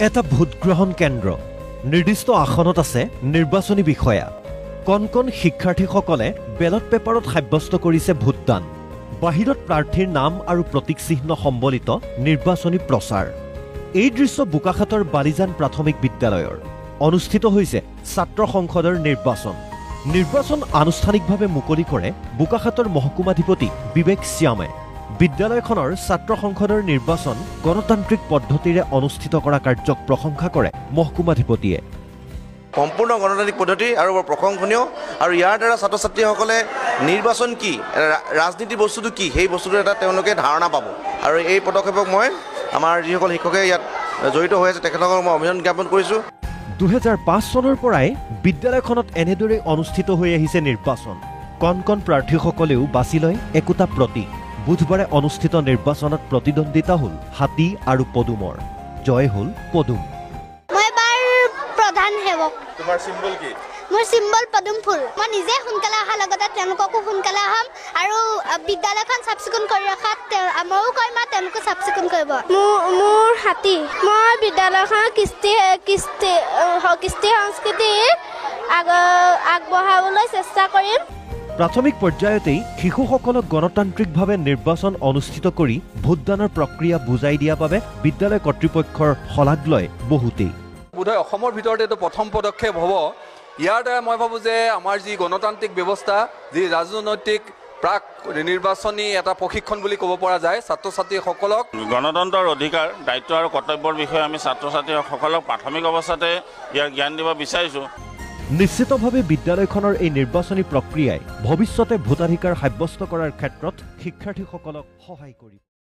এটা ভোটগ্ৰহণ কেন্দ্ৰ নিৰ্দিষ্ট আসনত আছে নিৰ্বাচনী বিষয়া কণ কণ শিক্ষাৰ্থীসকলে বেলট পেপাৰত সাব্যস্ত কৰিছে ভোটদান বাহিৰত প্ৰাৰ্থীৰ নাম আৰু প্ৰতীক চিহ্ন সম্বলিত নিৰ্বাচনী প্ৰচাৰ এই দৃশ্য বোকাখাতৰ বালিজান প্ৰাথমিক বিদ্যালয়ৰ অনুষ্ঠিত হৈছে ছাত্ৰ সংসদৰ নিৰ্বাচন আনুষ্ঠানিকভাৱে মুকলি কৰে বোকাখাতৰ মহকুমাধিপতি বিবেক শ্যামে বিদ্যালয়খনৰ ছাত্ৰ সংসদৰ নিৰ্বাচন গণতান্ত্ৰিক পদ্ধতিৰে অনুষ্ঠিত কৰা কাৰ্যক প্ৰশংসা কৰে মহকুমাধিপতিয়ে সম্পূৰ্ণ গণতান্ত্ৰিক পদ্ধতি আৰু প্ৰশংসনীয় আৰু ইয়াৰ দ্বাৰা ছাত্ৰ ছাত্ৰীসকলে নিৰ্বাচন কি ৰাজনীতি বস্তুটো কি সেই বস্তুটো এটা তেওঁলোকে ধাৰণা পাব আৰু এই পদক্ষেপক মই আমাৰ যিসকল শিক্ষকে ইয়াত জড়িত হৈ আছে তেখেতসকলক মই অভিনন্দন জ্ঞাপন কৰিছোঁ 2005 চনৰ পৰাই বিদ্যালয়খনত এনেদৰে অনুষ্ঠিত হৈ আহিছে নিৰ্বাচন কণ কণ প্ৰাৰ্থীসকলেও বাছি লয় একোটা প্ৰতীক বুধবাৰে অনুষ্ঠিত নিৰ্বাচনত প্ৰতিদ্বন্দ্বিতা হ'ল হাতী আৰু পদুমৰ জয় হ'ল পদুম মই বাৰ প্ৰধান সেৱক তোমাৰ সিম্বল কি মোৰ সিম্বল পদুম ফুল মই নিজে সোনকালে অহা লগতে তেওঁলোককো সোনকালে আহম আৰু বিদ্যালয়খন চাফচিকুণ কৰি ৰখাত ময়ো কৰিম আৰু তেওঁলোকো চাফচিকুণ কৰিব মোৰ হাতী মই বিদ্যালয়খনৰ কৃষ্টি সংস্কৃতি আগবঢ়াবলৈ চেষ্টা কৰিম প্ৰাথমিক পৰ্যায়তেই শিশুসকলক গণতান্ত্ৰিকভাৱে নিৰ্বাচন অনুষ্ঠিত কৰি ভোটদানৰ প্ৰক্ৰিয়া বুজাই দিয়া বাবে বিদ্যালয় কৰ্তৃপক্ষৰ শলাগ লয় বহুতেই বোধহয় অসমৰ ভিতৰতে এইটো প্ৰথম পদক্ষেপ হ'ব ইয়াৰ দ্বাৰা মই ভাবোঁ যে আমাৰ যি গণতান্ত্ৰিক ব্যৱস্থা যি ৰাজনৈতিক প্ৰাক নিৰ্বাচনী এটা প্ৰশিক্ষণ বুলি ক'ব পৰা যায় ছাত্ৰ ছাত্ৰীসকলক গণতন্ত্ৰৰ অধিকাৰ দায়িত্ব আৰু কৰ্তব্যৰ বিষয়ে আমি ছাত্ৰ ছাত্ৰীসকলক প্ৰাথমিক অৱস্থাতে ইয়াৰ জ্ঞান দিব বিচাৰিছোঁ নিশ্চিতভাৱে বিদ্যালয়খনৰ এই নিৰ্বাচনী প্ৰক্ৰিয়াই ভৱিষ্যতে ভোটাধিকাৰ সাব্যস্ত কৰাৰ ক্ষেত্ৰত শিক্ষাৰ্থীসকলক সহায় কৰিব